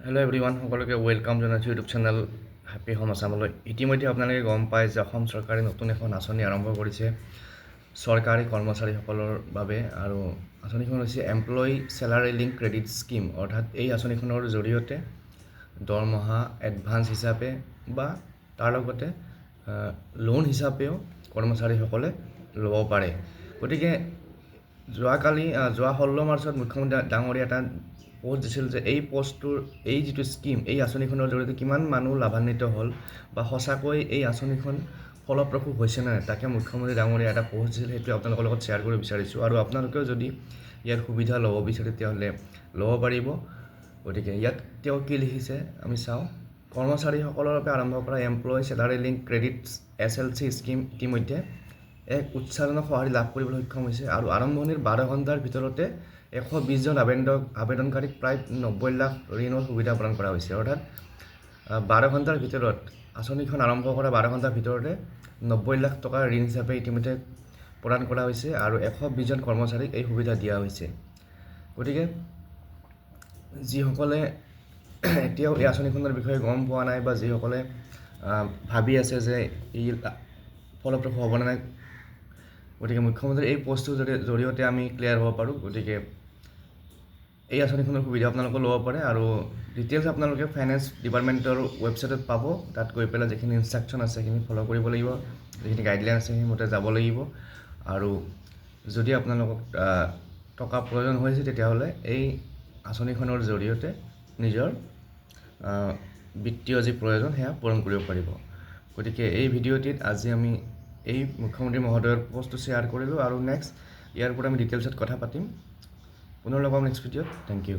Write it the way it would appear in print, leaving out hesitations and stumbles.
Hello' everyone, সকলোকে welcome জনাইছোঁ YouTube channel happy home আছামলৈ। ইতিমধ্যে আপোনালোকে গম পায় যে অসম চৰকাৰে নতুন এখন আঁচনি আৰম্ভ কৰিছে চৰকাৰী কৰ্মচাৰীসকলৰ বাবে, আৰু আঁচনিখন হৈছে employee salary link credit scheme. অৰ্থাৎ এই আঁচনিখনৰ জৰিয়তে দৰমহা এডভান্স হিচাপে বা তাৰ লগতে লোন হিচাপেও কৰ্মচাৰীসকলে ল'ব পাৰে। গতিকে যোৱা 16 মাৰ্চত মুখ্যমন্ত্ৰী ডাঙৰীয়া এটা পোষ্ট দিছিল যে এই যিটো স্কিম, এই আঁচনিখনৰ জৰিয়তে কিমান মানুহ লাভান্বিত হ'ল বা সঁচাকৈ এই আঁচনিখন ফলপ্ৰসূ হৈছে নে নাই, তাকে মুখ্যমন্ত্ৰী ডাঙৰীয়া এটা পোষ্ট দিছিল। সেইটো আপোনালোকৰ লগত শ্বেয়াৰ কৰিব বিচাৰিছোঁ, আৰু আপোনালোকেও যদি ইয়াৰ সুবিধা ল'ব বিচাৰে তেতিয়াহ'লে ল'ব পাৰিব। গতিকে ইয়াত তেওঁ কি লিখিছে আমি চাওঁ। কৰ্মচাৰীসকলৰ বাবে আৰম্ভ কৰা employee salary link credit SLC scheme ইতিমধ্যে এক উৎসাহজনক সঁহাৰি লাভ কৰিবলৈ সক্ষম হৈছে, আৰু আৰম্ভণিৰ 12 ঘণ্টাৰ ভিতৰতে 120 জন আবেদনকাৰীক প্ৰায় 90 লাখ ঋণৰ সুবিধা প্ৰদান কৰা হৈছে। অৰ্থাৎ 12 ঘণ্টাৰ ভিতৰত আঁচনিখন আৰম্ভ কৰা 12 ঘণ্টাৰ ভিতৰতে 90 লাখ টকাৰ ঋণ হিচাপে ইতিমধ্যে প্ৰদান কৰা হৈছে, আৰু 120 জন কৰ্মচাৰীক এই সুবিধা দিয়া হৈছে। গতিকে যিসকলে এতিয়াও এই আঁচনিখনৰ বিষয়ে গম পোৱা নাই বা যিসকলে ভাবি আছে যে ই ফলপ্ৰসূ হ'ব নে নাই, গতিকে মুখ্যমন্ত্ৰীৰ এই পোষ্টটোৰ জৰিয়তে আমি ক্লিয়াৰ হ'ব পাৰোঁ। গতিকে এই আঁচনিখনৰ সুবিধা আপোনালোকে ল'ব পাৰে, আৰু ডিটেইলছ আপোনালোকে ফাইনেন্স ডিপাৰ্টমেণ্টৰ ৱেবছাইটত পাব। তাত গৈ পেলাই যিখিনি ইনষ্ট্ৰাকশ্যন আছে সেইখিনি ফ'ল' কৰিব লাগিব, যিখিনি গাইডলাইন আছে সেইমতে যাব লাগিব। আৰু যদি আপোনালোকক টকা প্ৰয়োজন হৈছে তেতিয়াহ'লে এই আঁচনিখনৰ জৰিয়তে নিজৰ বিত্তীয় যি প্ৰয়োজন সেয়া পূৰণ কৰিব পাৰিব। গতিকে এই ভিডিঅ'টিত আজি আমি এই মুখ্যমন্ত্ৰী মহোদয়ৰ পোষ্টটো শ্বেয়াৰ কৰিলোঁ, আৰু নেক্সট ইয়াৰ ওপৰত আমি ডিটেইলছত কথা পাতিম। পুনৰ লগ পাম নেক্সট ভিডিঅ'ত। Thank U.